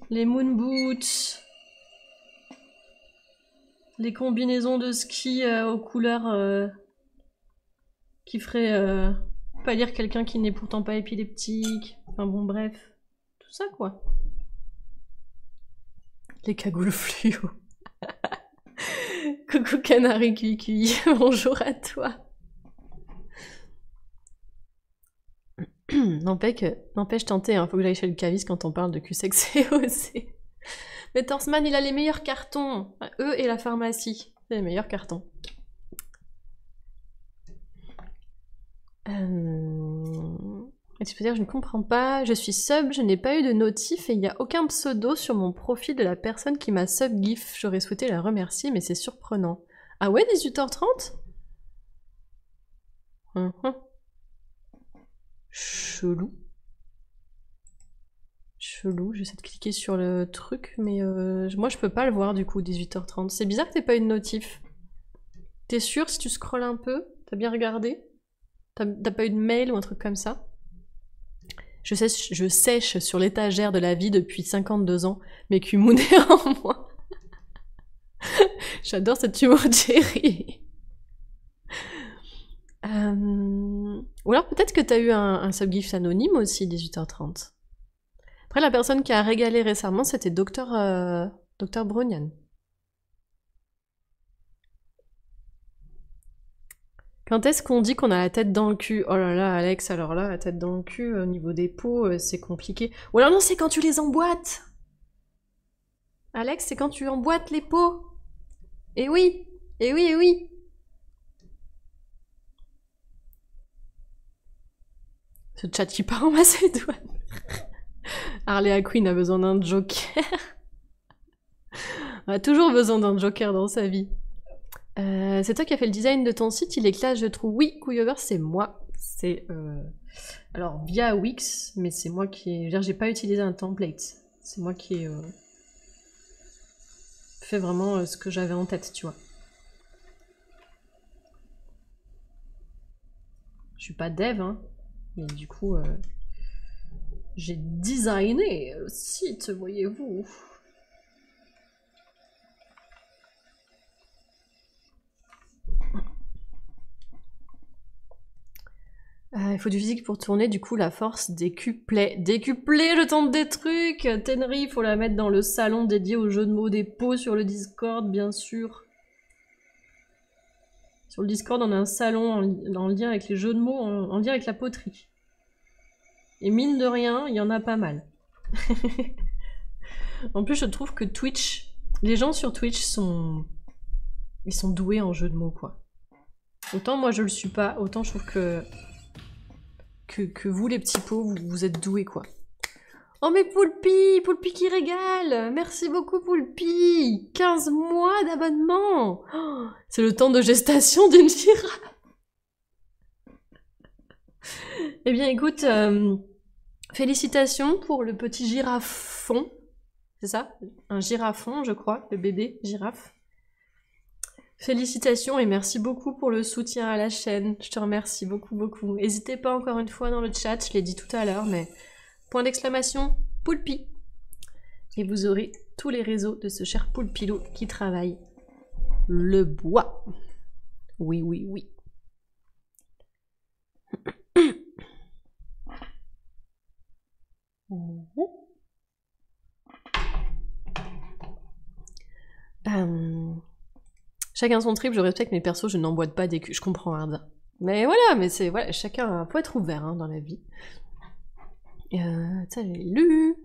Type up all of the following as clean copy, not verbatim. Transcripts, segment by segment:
Les moon boots. Les combinaisons de ski aux couleurs qui feraient pas lire quelqu'un qui n'est pourtant pas épileptique. Enfin bon, bref. Tout ça, quoi. Les cagoules fluo. Coucou canari cuicui, bonjour à toi. N'empêche tenter, hein, faut que j'aille chez le caviste quand on parle de cul-sexe et OC. Mais Torsman, il a les meilleurs cartons. Eux et la pharmacie, c'est les meilleurs cartons. Et tu peux dire, je ne comprends pas, je suis sub, je n'ai pas eu de notif et il n'y a aucun pseudo sur mon profil de la personne qui m'a sub gif. J'aurais souhaité la remercier, mais c'est surprenant. Ah ouais, 18h30 ? Chelou. Chelou, j'essaie de cliquer sur le truc, mais moi je peux pas le voir du coup, 18h30. C'est bizarre que t'aies pas eu de notif. T'es sûr si tu scrolles un peu? T'as bien regardé? T'as pas eu de mail ou un truc comme ça? Je sèche sur l'étagère de la vie depuis 52 ans, mais Kumoun est en moi. J'adore cet humour Jerry. Ou alors peut-être que t'as eu un subgift anonyme aussi, 18h30. Après, la personne qui a régalé récemment, c'était Dr Brognan. Quand est-ce qu'on dit qu'on a la tête dans le cul? Oh là là, Alex, alors là, la tête dans le cul, au niveau des peaux, c'est compliqué. Ou alors non, c'est quand tu les emboîtes. Alex, c'est quand tu emboîtes les peaux. Eh oui, eh oui, eh oui. Ce chat qui part en Macédoine. Harley Quinn a besoin d'un joker. On a toujours besoin d'un joker dans sa vie. C'est toi qui as fait le design de ton site, il est classe, je trouve. Oui, Couillover, c'est moi. C'est alors via Wix, mais c'est moi qui ai. J'ai pas utilisé un template. C'est moi qui ai fait vraiment ce que j'avais en tête, tu vois. Je suis pas dev, hein, mais du coup, j'ai designé le site, voyez-vous. Il faut du physique pour tourner, du coup la force décuplée. Décuplée, je tente des trucs. Tenry, faut la mettre dans le salon dédié au jeu de mots des pots sur le Discord, bien sûr. Sur le Discord, on a un salon en lien avec les jeux de mots, en lien avec la poterie. Et mine de rien, il y en a pas mal. En plus, je trouve que Twitch, les gens sur Twitch ils sont doués en jeu de mots, quoi. Autant moi je le suis pas, autant je trouve que vous les petits pots, vous êtes doués, quoi. Oh mais Poulpi, Poulpi qui régale. Merci beaucoup Poulpi. 15 mois d'abonnement. Oh, c'est le temps de gestation d'une girafe. Eh bien écoute, félicitations pour le petit girafon. C'est ça? Un girafon, je crois, le bébé girafe. Félicitations et merci beaucoup pour le soutien à la chaîne. Je te remercie beaucoup, beaucoup. N'hésitez pas encore une fois dans le chat, je l'ai dit tout à l'heure, mais point d'exclamation, Poulpi. Et vous aurez tous les réseaux de ce cher Poulpilou qui travaille le bois. Oui, oui, oui. Chacun son trip, je respecte mes persos, je n'emboîte pas des culs. Je comprends, Arda. Mais voilà, mais c'est voilà, chacun peut être ouvert hein, dans la vie. Ça, j'ai lu.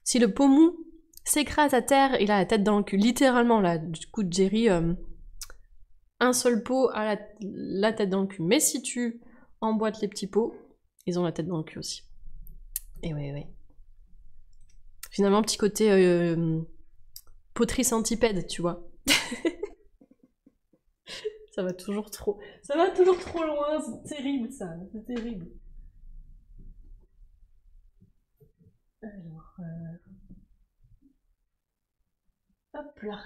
Si le pot mou s'écrase à terre, il a la tête dans le cul. Littéralement, là, du coup, Jerry, un seul pot a la tête dans le cul. Mais si tu emboîtes les petits pots, ils ont la tête dans le cul aussi. Et ouais. Finalement, petit côté poterie centipède, tu vois. Ça va toujours trop loin, c'est terrible ça, c'est terrible. Alors, hop là.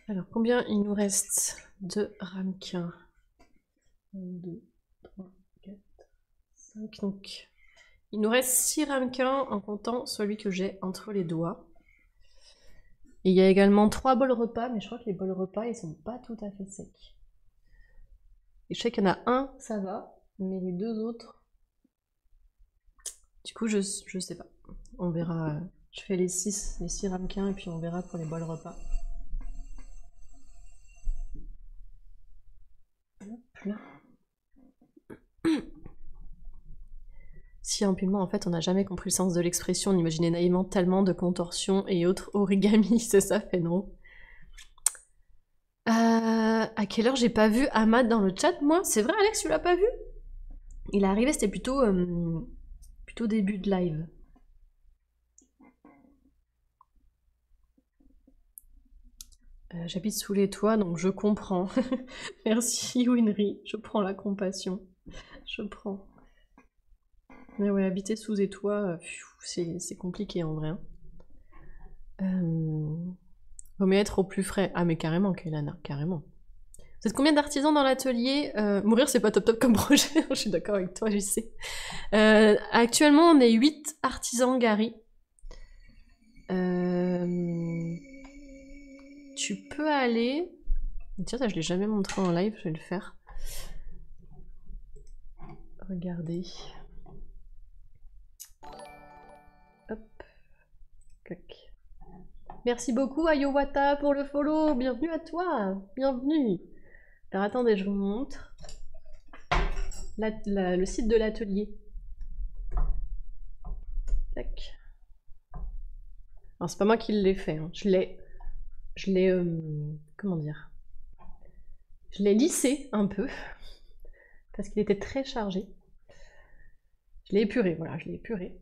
Alors, combien il nous reste de ramequins? 1, 2, 3, 4, 5. Donc, il nous reste 6 ramequins en comptant celui que j'ai entre les doigts. Et il y a également 3 bols repas, mais je crois que les bols repas, ils sont pas tout à fait secs. Et je sais qu'il y en a un, ça va, mais les 2 autres... Du coup, je sais pas. On verra. Je fais les 6 ramequins et puis on verra pour les bols repas. Hop là. Si empilement, en fait, on n'a jamais compris le sens de l'expression, on imaginait naïvement tellement de contorsions et autres origami, c'est ça, Fenro. À quelle heure j'ai pas vu Ahmad dans le chat, moi? C'est vrai, Alex, tu l'as pas vu? Il est arrivé, c'était plutôt début de live. J'habite sous les toits, donc je comprends. Merci Winry, je prends la compassion. Je prends. Mais ouais, habiter sous les toits, c'est compliqué en vrai. Vaut mieux être au plus frais. Ah mais carrément, Kailana, carrément. Vous êtes combien d'artisans dans l'atelier? Mourir c'est pas top comme projet, je suis d'accord avec toi, je sais. Actuellement on est 8 artisans, Gary. Tu peux aller... Tiens, ça je l'ai jamais montré en live, je vais le faire. Regardez. Hop. Clac. Merci beaucoup Ayowata pour le follow, bienvenue à toi, bienvenue. Alors attendez, je vous montre le site de l'atelier. Tac. Alors c'est pas moi qui l'ai fait, hein. Je l'ai, comment dire, je l'ai lissé un peu parce qu'il était très chargé. Je l'ai épuré, voilà, je l'ai épuré,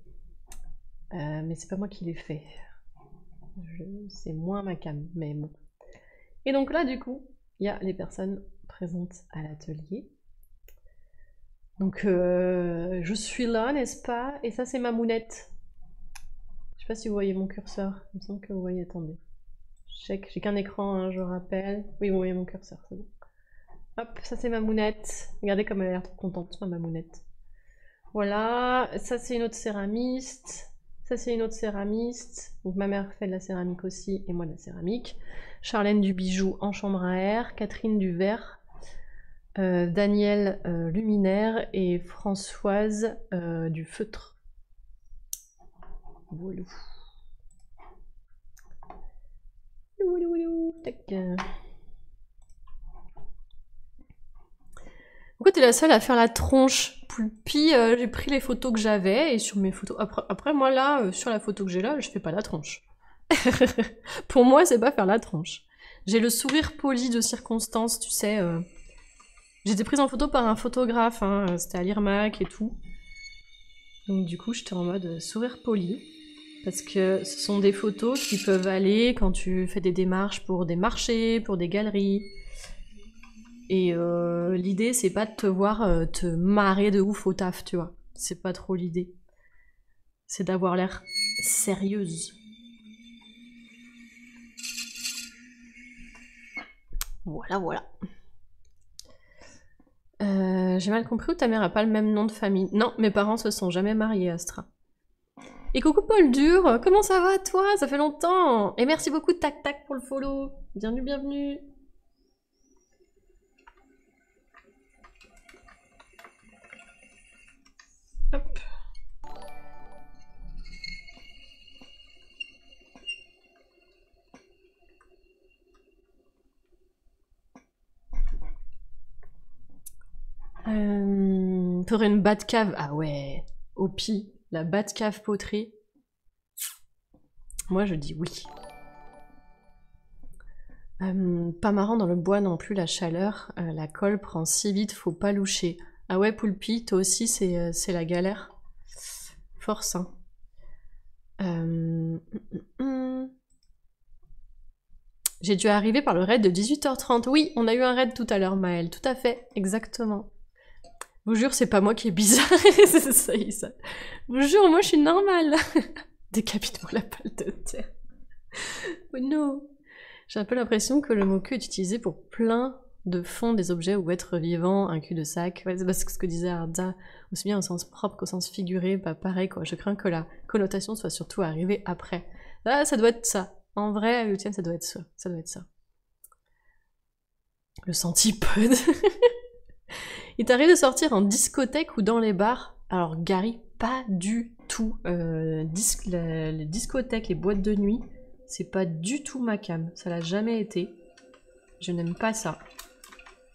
mais c'est pas moi qui l'ai fait. C'est moins ma cam, mais bon. Et donc là, du coup, il y a les personnes présentes à l'atelier. Donc, je suis là, n'est-ce pas? Et ça, c'est ma mounette. Je sais pas si vous voyez mon curseur. Il me semble que vous voyez, attendez. J'ai qu'un écran, hein, je rappelle. Oui, vous voyez mon curseur, c'est bon. Hop, ça c'est ma mounette. Regardez comme elle a l'air trop contente, ma mounette. Voilà, ça c'est une autre céramiste. Ça c'est une autre céramiste. Donc ma mère fait de la céramique aussi et moi de la céramique. Charlène du bijou en chambre à air. Catherine du verre. Daniel luminaire et Françoise du feutre. Voilà. Tac. Pourquoi t'es la seule à faire la tronche? Poulpi, j'ai pris les photos que j'avais et sur mes photos. Après moi là, sur la photo que j'ai là, je fais pas la tronche. Pour moi, c'est pas faire la tronche. J'ai le sourire poli de circonstance, tu sais. J'étais prise en photo par un photographe, hein, c'était à l'IRMAC et tout. Donc du coup, j'étais en mode sourire poli. Parce que ce sont des photos qui peuvent aller quand tu fais des démarches pour des marchés, pour des galeries. Et l'idée, c'est pas de te voir te marrer de ouf au taf, tu vois. C'est pas trop l'idée. C'est d'avoir l'air sérieuse. Voilà, voilà. J'ai mal compris ou ta mère a pas le même nom de famille? Non, mes parents se sont jamais mariés, Astra. Et coucou Paul Dur, comment ça va toi? Ça fait longtemps. Et merci beaucoup Tac Tac pour le follow. Bienvenue, bienvenue. Hop. Pour une Batcave, ah ouais, Opi, la Batcave poterie. Moi je dis oui. Pas marrant dans le bois non plus la chaleur, la colle prend si vite, faut pas loucher. Ah ouais Poulpi, toi aussi c'est la galère. Force hein. J'ai dû arriver par le raid de 18h30. Oui, on a eu un raid tout à l'heure Maëlle, tout à fait, exactement. Je vous jure, c'est pas moi qui est bizarre. ça y est, ça. Je vous jure, moi je suis normale. Décapite-moi la balle de terre. Oh non. J'ai un peu l'impression que le mot-queue est utilisé pour plein de fond des objets ou être vivant, un cul-de-sac. Ouais, c'est parce que ce que disait Arda, aussi bien au sens propre qu'au sens figuré, bah pareil quoi. Je crains que la connotation soit surtout arrivée après. Là, ça doit être ça. En vrai, Lucienne, ça doit être ça. Ça doit être ça. Le centipode. Il t'arrive de sortir en discothèque ou dans les bars? Alors Gary, pas du tout. Les discothèques, les boîtes de nuit, c'est pas du tout ma came. Ça l'a jamais été. Je n'aime pas ça.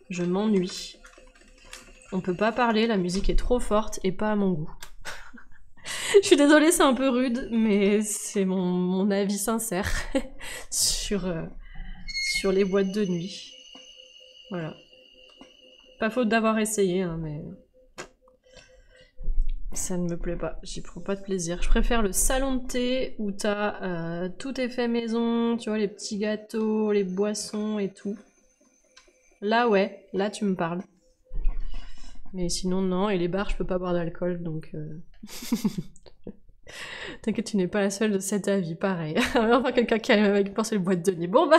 Je m'ennuie. On peut pas parler, la musique est trop forte et pas à mon goût. Je suis désolée, c'est un peu rude, mais c'est mon avis sincère sur les boîtes de nuit. Voilà. Pas faute d'avoir essayé, hein, mais ça ne me plaît pas. J'y prends pas de plaisir. Je préfère le salon de thé où t'as tout est fait maison, tu vois, les petits gâteaux, les boissons et tout. Là, ouais, là tu me parles. Mais sinon, non, et les bars, je peux pas boire d'alcool, donc... T'inquiète, tu n'es pas la seule de cet avis, pareil. Enfin, quelqu'un qui pense les boîtes de nuit. Bon, bah...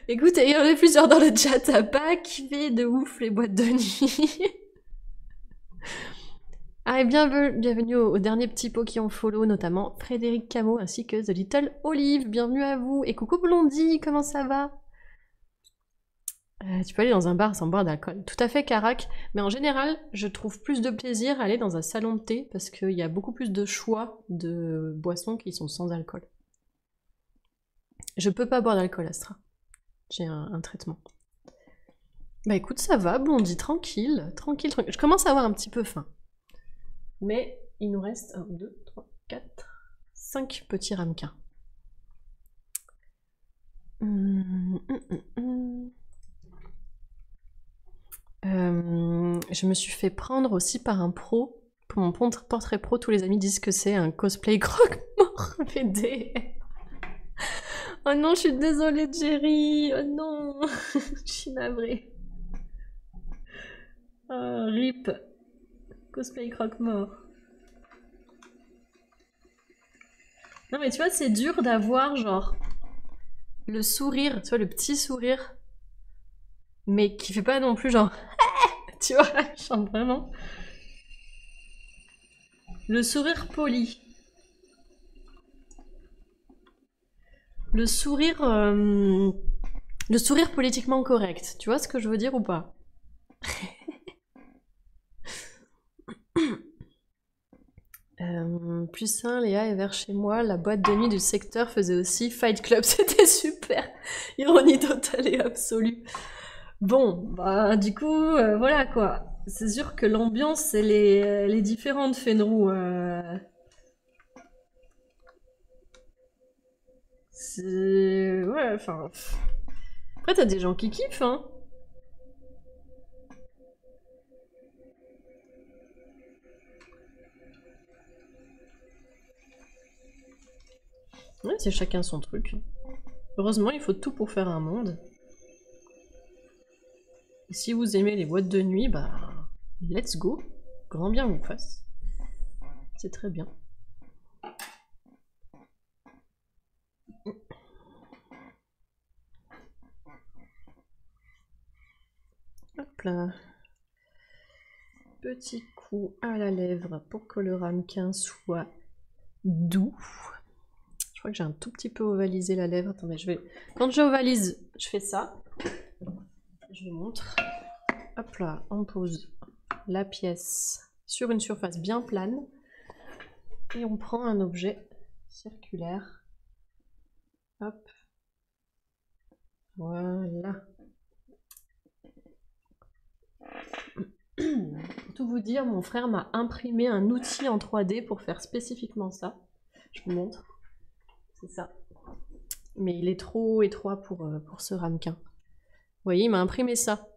Écoute, il y en a plusieurs dans le chat, t'as pas kiffé de ouf les boîtes de nuit. Ah, et bienvenue aux derniers petits pots qui ont follow, notamment Frédéric Camo ainsi que The Little Olive. Bienvenue à vous. Et coucou Blondie, comment ça va? Tu peux aller dans un bar sans boire d'alcool. Tout à fait, Carac. Mais en général, je trouve plus de plaisir à aller dans un salon de thé parce qu'il y a beaucoup plus de choix de boissons qui sont sans alcool. Je peux pas boire d'alcool, Astra. J'ai un traitement. Bah écoute, ça va, Blondie, tranquille, tranquille, tranquille. Je commence à avoir un petit peu faim. Mais il nous reste 1, 2, 3, 4, 5 petits ramequins. Je me suis fait prendre aussi par un pro. Pour mon portrait pro, tous les amis disent que c'est un cosplay croque-mort VD. Oh non, je suis désolée, Jerry. Oh non, je suis navrée. Oh, rip. Cosplay croque-mort. Non mais tu vois, c'est dur d'avoir genre le sourire, tu vois, le petit sourire, mais qui fait pas non plus genre... Tu vois, genre vraiment... Le sourire poli. Le sourire politiquement correct. Tu vois ce que je veux dire ou pas? Plus sain, Léa est vers chez moi. La boîte de nuit du secteur faisait aussi Fight Club. C'était super. Ironie totale et absolue. Bon, bah du coup, voilà quoi. C'est sûr que l'ambiance, elle est différente, Fenrou. C'est... Ouais, enfin... Après, t'as des gens qui kiffent, hein. Ouais, c'est chacun son truc. Heureusement, il faut tout pour faire un monde. Et si vous aimez les boîtes de nuit, bah... Let's go. Grand bien vous fasse. C'est très bien. Hop là. Petit coup à la lèvre pour que le ramequin soit doux. Je crois que j'ai un tout petit peu ovalisé la lèvre. Attendez, je vais... Quand j'ovalise, je fais ça. Je vous montre. Hop là, on pose la pièce sur une surface bien plane. Et on prend un objet circulaire. Hop. Voilà. Pour tout vous dire, mon frère m'a imprimé un outil en 3D pour faire spécifiquement ça. Je vous montre. C'est ça. Mais il est trop étroit pour ce ramequin. Vous voyez, il m'a imprimé ça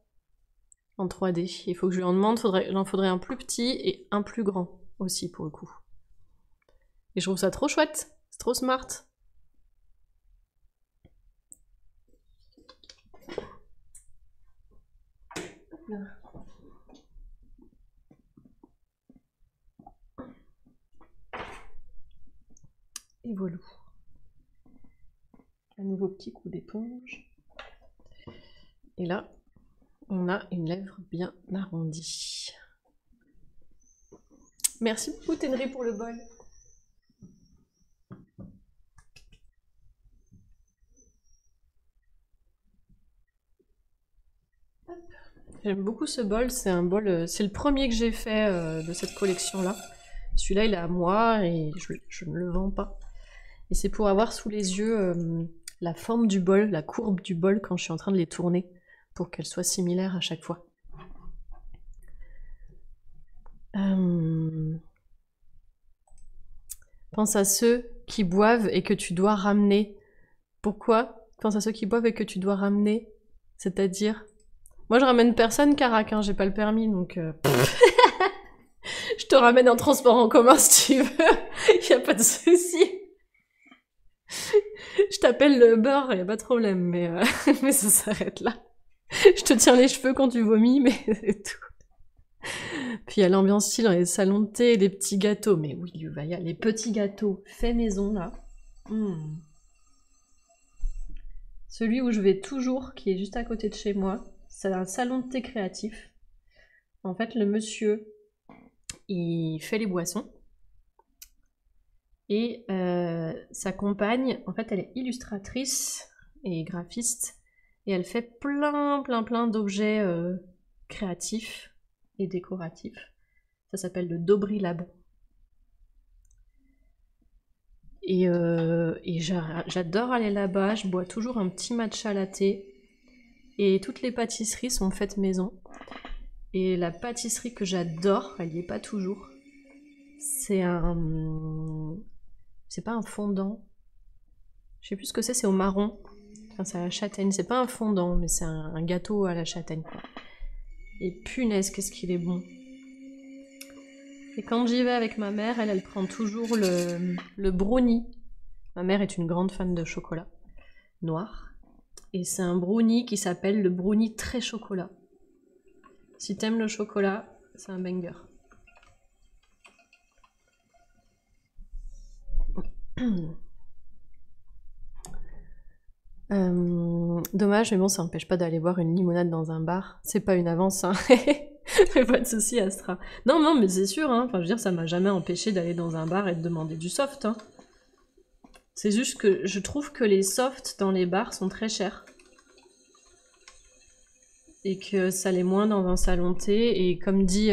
en 3D. Il faut que je lui en demande, il en faudrait un plus petit et un plus grand aussi pour le coup. Et je trouve ça trop chouette, c'est trop smart. Et voilà. Un nouveau petit coup d'éponge. Et là, on a une lèvre bien arrondie. Merci beaucoup Tenry pour le bol. J'aime beaucoup ce bol, c'est un bol, c'est le premier que j'ai fait de cette collection-là. Celui-là, il est à moi et je ne le vends pas. Et c'est pour avoir sous les yeux la forme du bol, la courbe du bol quand je suis en train de les tourner, pour qu'elles soient similaires à chaque fois. Pense à ceux qui boivent et que tu dois ramener. Pourquoi? Pense à ceux qui boivent et que tu dois ramener. C'est-à-dire... Moi, je ramène personne, Carac, hein, j'ai pas le permis, donc... je te ramène en transport en commun si tu veux. Y a pas de souci. Je t'appelle le beurre, y a pas de problème, mais, mais ça s'arrête là. Je te tiens les cheveux quand tu vomis, mais c'est tout. Puis il y a l'ambiance style dans les salons de thé et les petits gâteaux. Mais oui, Yuvaya, les petits gâteaux faits maison, là. Celui où je vais toujours, qui est juste à côté de chez moi, c'est un salon de thé créatif. En fait, le monsieur, il fait les boissons. Et sa compagne, en fait, elle est illustratrice et graphiste. Et elle fait plein d'objets créatifs et décoratifs. Ça s'appelle le Dobry Lab. Et j'adore aller là-bas, je bois toujours un petit matcha latte. Et toutes les pâtisseries sont faites maison. Et la pâtisserie que j'adore, elle y est pas toujours. C'est un... C'est pas un fondant. Je sais plus ce que c'est au marron. Enfin, c'est à la châtaigne. C'est pas un fondant, mais c'est un gâteau à la châtaigne. Et punaise, qu'est-ce qu'il est bon. Et quand j'y vais avec ma mère, elle prend toujours le brownie. Ma mère est une grande fan de chocolat noir. Et c'est un brownie qui s'appelle le brownie très chocolat. Si t'aimes le chocolat, c'est un banger. Dommage, mais bon, ça n'empêche pas d'aller boire une limonade dans un bar. C'est pas une avance, hein. Pas de soucis, Astra. Non, mais c'est sûr, hein. Enfin, je veux dire, ça m'a jamais empêché d'aller dans un bar et de demander du soft, hein. C'est juste que je trouve que les softs dans les bars sont très chers. Et que ça l'est moins dans un salon de thé. Et comme dit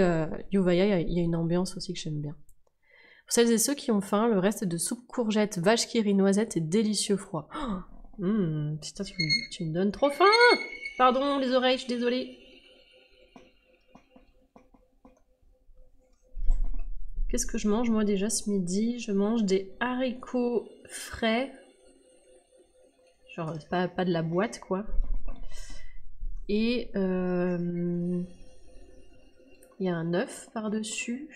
Yuvaya, il y a une ambiance aussi que j'aime bien. Pour celles et ceux qui ont faim, le reste de soupe courgette, vache qui rit noisette est délicieux froid. Putain, tu me donnes trop faim. Pardon, les oreilles, je suis désolée. Qu'est-ce que je mange moi déjà ce midi? Je mange des haricots frais. Genre, pas de la boîte, quoi. Et il y a un œuf par-dessus.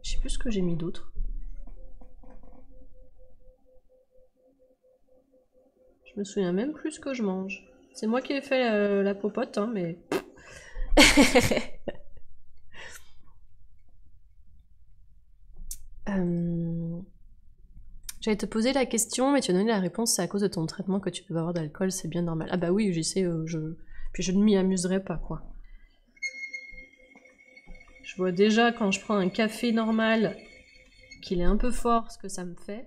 Je sais plus ce que j'ai mis d'autre. Je me souviens même plus ce que je mange. C'est moi qui ai fait la popote, hein, mais... J'allais te poser la question, mais tu as donné la réponse, c'est à cause de ton traitement que tu peux avoir d'alcool, c'est bien normal. Ah bah oui, j'y sais, puis je ne m'y amuserai pas, quoi. Je vois déjà quand je prends un café normal qu'il est un peu fort, ce que ça me fait.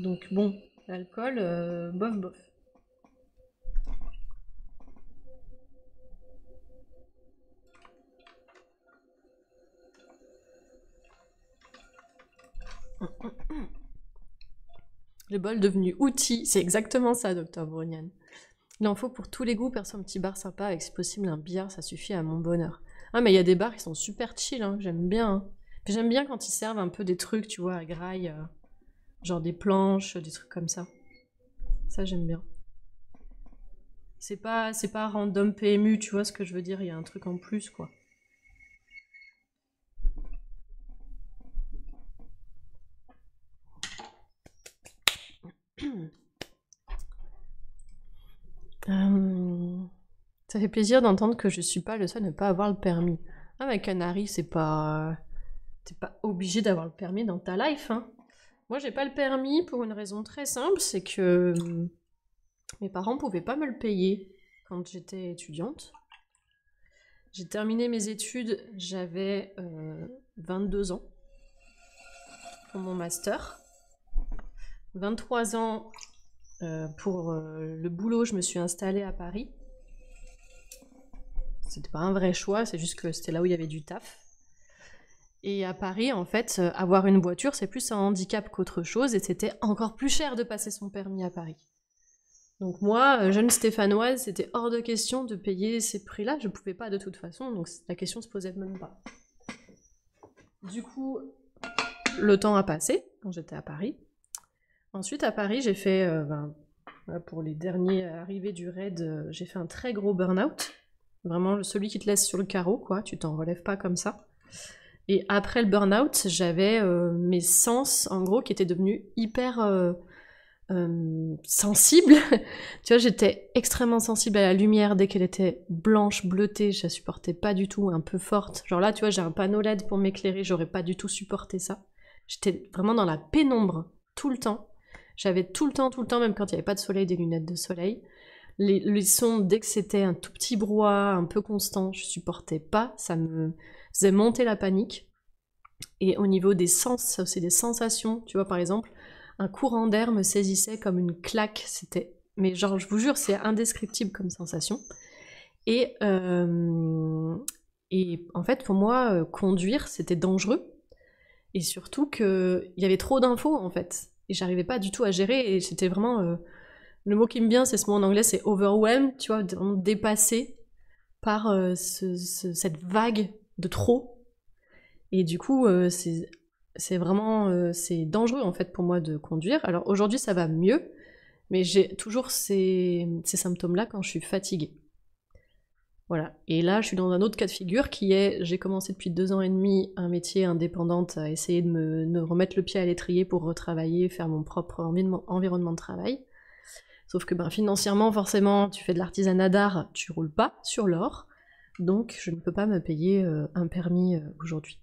Donc bon, l'alcool, bof. Le bol devenu outil, c'est exactement ça, Docteur Brognan. Il en faut pour tous les goûts, perso un petit bar sympa avec si possible un billard, ça suffit à mon bonheur. Ah mais il y a des bars qui sont super chill, hein, j'aime bien. Hein. Puis j'aime bien quand ils servent un peu des trucs, tu vois, à graille, genre des planches, des trucs comme ça. Ça j'aime bien. C'est pas random PMU, tu vois ce que je veux dire, il y a un truc en plus, quoi. Ça fait plaisir d'entendre que je suis pas le seul à ne pas avoir le permis. Ah mais Canary, c'est pas... T'es pas obligé d'avoir le permis dans ta life, hein. Moi, j'ai pas le permis pour une raison très simple, c'est que mes parents pouvaient pas me le payer quand j'étais étudiante. J'ai terminé mes études, j'avais 22 ans pour mon master. 23 ans pour le boulot, je me suis installée à Paris. C'était pas un vrai choix, c'est juste que c'était là où il y avait du taf. Et à Paris, en fait, avoir une voiture, c'est plus un handicap qu'autre chose, et c'était encore plus cher de passer son permis à Paris. Donc moi, jeune stéphanoise, c'était hors de question de payer ces prix-là, je pouvais pas de toute façon, donc la question se posait même pas. Du coup, le temps a passé, quand j'étais à Paris. Ensuite, à Paris, j'ai fait, pour les derniers arrivés du raid, j'ai fait un très gros burn-out. Vraiment, celui qui te laisse sur le carreau, quoi, tu t'en relèves pas comme ça. Et après le burn-out, j'avais mes sens, en gros, qui étaient devenus hyper sensibles. Tu vois, j'étais extrêmement sensible à la lumière dès qu'elle était blanche, bleutée, je la supportais pas du tout, un peu forte. Genre là, tu vois, j'ai un panneau LED pour m'éclairer, j'aurais pas du tout supporté ça. J'étais vraiment dans la pénombre, tout le temps. J'avais tout le temps, même quand il n'y avait pas de soleil, des lunettes de soleil. Les sons, dès que c'était un tout petit brouhaha, un peu constant, je supportais pas, ça me faisait monter la panique. Et au niveau des sens, ça aussi des sensations, tu vois, par exemple, un courant d'air me saisissait comme une claque, c'était... Mais genre, je vous jure, c'est indescriptible comme sensation. Et en fait, pour moi, conduire, c'était dangereux. Et surtout qu'il y avait trop d'infos, en fait. Et j'arrivais pas du tout à gérer, et c'était vraiment... le mot qui me vient, c'est ce mot en anglais, c'est overwhelmed, tu vois, vraiment dépassé par cette vague de trop. Et du coup, c'est vraiment c'est dangereux en fait pour moi de conduire. Alors aujourd'hui, ça va mieux, mais j'ai toujours ces symptômes-là quand je suis fatiguée. Voilà. Et là, je suis dans un autre cas de figure qui est, j'ai commencé depuis 2 ans et demi un métier indépendante à essayer de me remettre le pied à l'étrier pour retravailler, faire mon propre environnement de travail. Sauf que financièrement, forcément, tu fais de l'artisanat d'art, tu roules pas sur l'or, donc je ne peux pas me payer un permis aujourd'hui.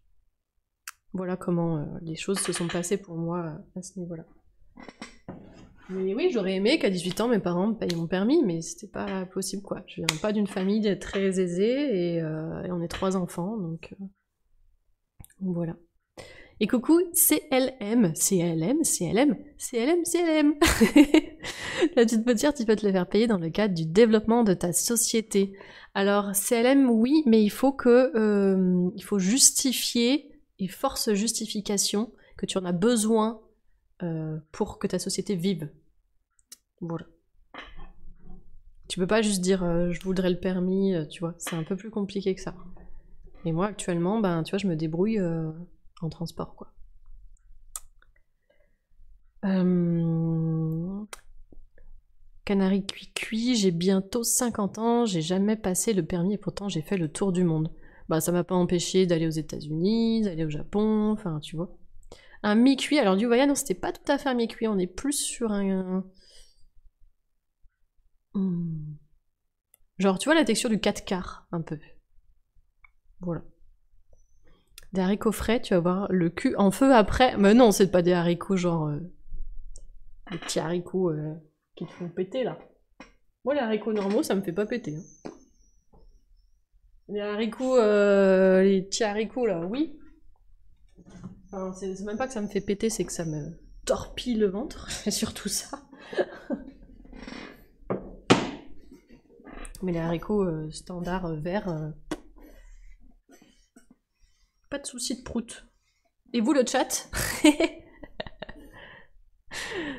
Voilà comment les choses se sont passées pour moi à ce niveau-là. Mais oui, j'aurais aimé qu'à 18 ans, mes parents me payent mon permis, mais c'était pas possible, quoi. Je viens pas d'une famille très aisée, et on est 3 enfants, donc voilà. Et coucou, CLM. Là, tu peux dire, tu peux te le faire payer dans le cadre du développement de ta société. Alors, CLM, oui, mais il faut justifier, et force justification, que tu en as besoin pour que ta société vive. Voilà. Tu peux pas juste dire je voudrais le permis, tu vois, c'est un peu plus compliqué que ça. Et moi, actuellement, tu vois, je me débrouille en transport, quoi. Canari cuit, j'ai bientôt 50 ans, j'ai jamais passé le permis et pourtant j'ai fait le tour du monde. Ça m'a pas empêché d'aller aux États-Unis, d'aller au Japon, enfin, tu vois. Un mi-cuit, alors du voyage, non, c'était pas tout à fait un mi-cuit, on est plus sur un... Genre, tu vois la texture du 4 quarts, un peu. Voilà. Des haricots frais, tu vas voir le cul en feu après. Mais non, c'est pas des haricots genre... des petits haricots qui te font péter, là. Moi, les haricots normaux, ça me fait pas péter. Hein. Les haricots, les petits haricots, là, oui. Enfin, c'est même pas que ça me fait péter, c'est que ça me torpille le ventre. C'est surtout ça. Mais les haricots standards verts... pas de soucis de prout. Et vous, le chat?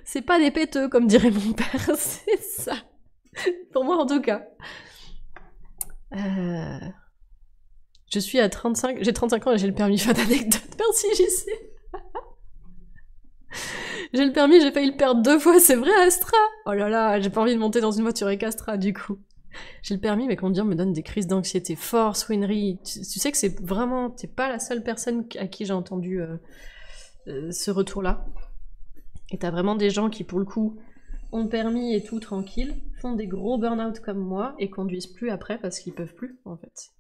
C'est pas des péteux, comme dirait mon père, c'est ça. Pour moi, en tout cas. Je suis à 35... J'ai 35 ans et j'ai le permis. Fin d'anecdote. Merci, JC. J'ai le permis, j'ai failli le perdre 2 fois. C'est vrai, Astra? Oh là là, j'ai pas envie de monter dans une voiture avec Astra, du coup. J'ai le permis, mais conduire me donne des crises d'anxiété. Force, Winry. Tu sais que c'est vraiment... T'es pas la seule personne à qui j'ai entendu ce retour-là. Et t'as vraiment des gens qui, pour le coup, ont le permis et tout, tranquille, font des gros burn-out comme moi, et conduisent plus après parce qu'ils peuvent plus, en fait.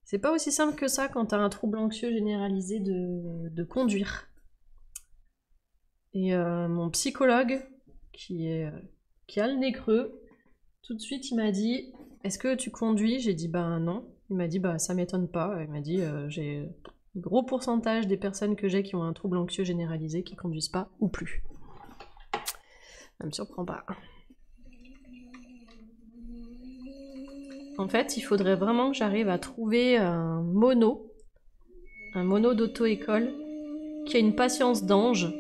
C'est pas aussi simple que ça quand t'as un trouble anxieux généralisé de conduire. Et mon psychologue, qui a le nez creux, tout de suite il m'a dit « Est-ce que tu conduis ?» J'ai dit « Ben non ». Il m'a dit « Bah ça m'étonne pas ». Il m'a dit « J'ai un gros pourcentage des personnes que j'ai qui ont un trouble anxieux généralisé qui conduisent pas ou plus ». Ça me surprend pas. En fait, il faudrait vraiment que j'arrive à trouver un mono d'auto-école qui a une patience d'ange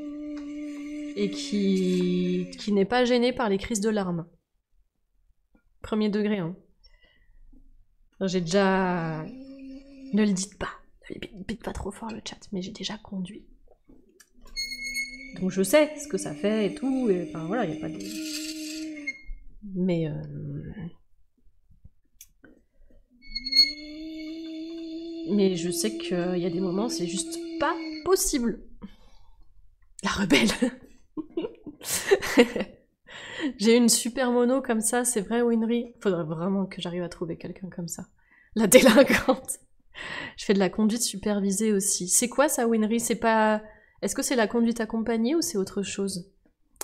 et qui n'est pas gêné par les crises de larmes. Premier degré, hein. J'ai déjà... Ne le dites pas, ne dites pas trop fort le chat, mais j'ai déjà conduit. Donc je sais ce que ça fait et tout, et enfin voilà, il n'y a pas de... Mais... Mais je sais qu'il y a des moments, c'est juste pas possible. La rebelle. J'ai une super mono comme ça, c'est vrai, Winry. Faudrait vraiment que j'arrive à trouver quelqu'un comme ça. La délinquante. Je fais de la conduite supervisée aussi. C'est quoi ça, Winry? C'est pas... Est-ce que c'est la conduite accompagnée ou c'est autre chose?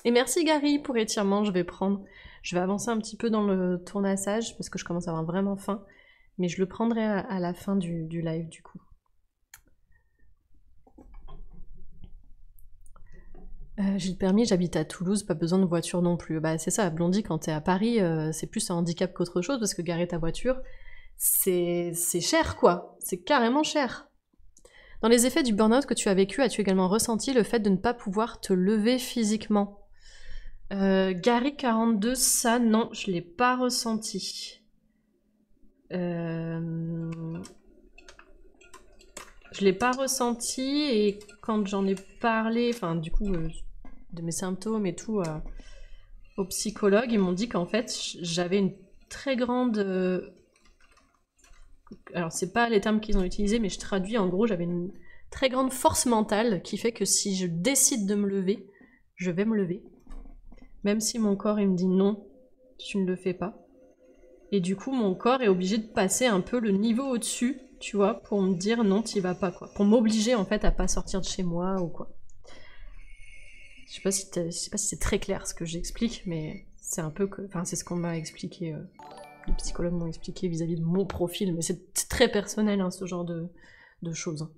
Et merci Gary pour étirement, je vais prendre. Je vais avancer un petit peu dans le tournassage parce que je commence à avoir vraiment faim. Mais je le prendrai à la fin du live du coup. J'ai le permis, j'habite à Toulouse, pas besoin de voiture non plus. Bah c'est ça, Blondie, quand t'es à Paris, c'est plus un handicap qu'autre chose, parce que garer ta voiture, c'est cher quoi, c'est carrément cher. Dans les effets du burn-out que tu as vécu, as-tu également ressenti le fait de ne pas pouvoir te lever physiquement? Gary 42, ça non, je l'ai pas ressenti. Je l'ai pas ressenti, et quand j'en ai parlé, enfin du coup de mes symptômes et tout aux psychologues, ils m'ont dit qu'en fait j'avais une très grande... alors c'est pas les termes qu'ils ont utilisés, mais je traduis, en gros j'avais une très grande force mentale qui fait que si je décide de me lever, je vais me lever. Même si mon corps il me dit non, tu ne le fais pas. Et du coup, mon corps est obligé de passer un peu le niveau au-dessus, tu vois, pour me dire non, t'y vas pas, quoi. Pour m'obliger, en fait, à pas sortir de chez moi ou quoi. Je sais pas si c'est très clair ce que j'explique, mais c'est un peu que... Enfin, c'est ce qu'on m'a expliqué, les psychologues m'ont expliqué vis-à-vis de mon profil, mais c'est très personnel, hein, ce genre de choses.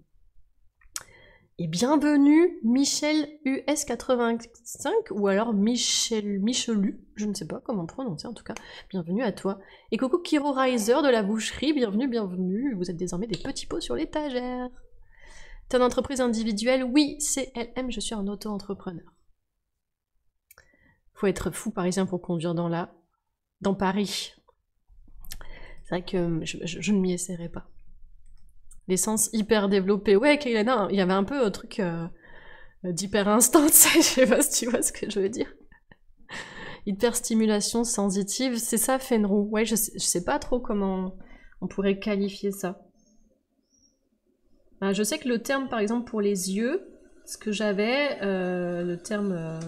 Et bienvenue Michel US85, ou alors Michelu, je ne sais pas comment prononcer en tout cas, bienvenue à toi. Et coucou Kiro Riser de la boucherie, bienvenue, vous êtes désormais des petits pots sur l'étagère. T'es une entreprise individuelle? Oui, CLM, je suis un auto-entrepreneur. Faut être fou parisien pour conduire dans Paris. C'est vrai que je ne m'y essaierai pas. L'essence hyper développée. Ouais, Kaylana, il y avait un peu un truc d'hyper instant, je sais pas si tu vois ce que je veux dire. Hyper stimulation sensitive, c'est ça Fenrou. Ouais, je sais pas trop comment on pourrait qualifier ça. Je sais que le terme, par exemple, pour les yeux, ce que j'avais, le terme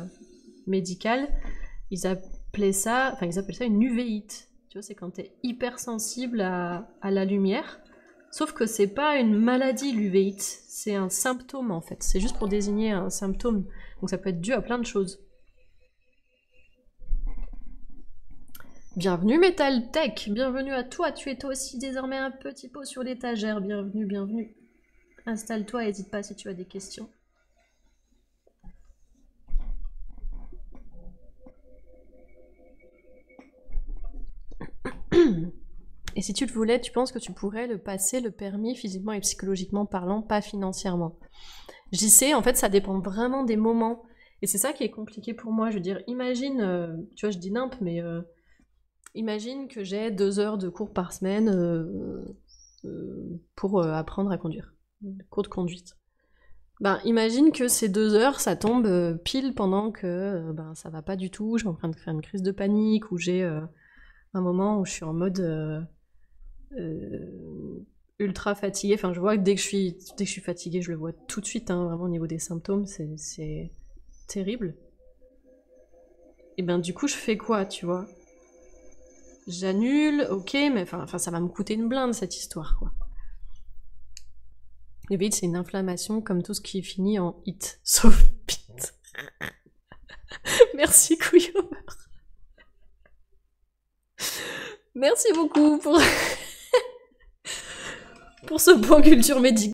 médical, ils appellent ça une uvéite. Tu vois, c'est quand t'es hyper sensible à la lumière. Sauf que c'est pas une maladie, l'uvéite, c'est un symptôme en fait. C'est juste pour désigner un symptôme. Donc ça peut être dû à plein de choses. Bienvenue Metal Tech, bienvenue à toi. Tu es toi aussi désormais un petit pot sur l'étagère. Bienvenue, bienvenue. Installe-toi, n'hésite pas si tu as des questions. Et si tu le voulais, tu penses que tu pourrais le passer, le permis, physiquement et psychologiquement parlant, pas financièrement? J'y sais, en fait, ça dépend vraiment des moments. Et c'est ça qui est compliqué pour moi. Je veux dire, imagine, tu vois, je dis nimp, mais imagine que j'ai 2 heures de cours par semaine pour apprendre à conduire. Cours de conduite. Ben, imagine que ces 2 heures, ça tombe pile pendant que ça va pas du tout, je suis en train de faire une crise de panique, ou j'ai un moment où je suis en mode ultra fatiguée. Enfin, je vois que dès que je suis fatiguée, je le vois tout de suite, hein, vraiment au niveau des symptômes, c'est terrible. Et ben du coup, je fais quoi, tu vois? J'annule, ok, mais enfin, ça va me coûter une blinde cette histoire, quoi. Le vide, c'est une inflammation comme tout ce qui finit en it, sauf pit. Merci couille au beurre. Merci beaucoup pour ce point culture médicale.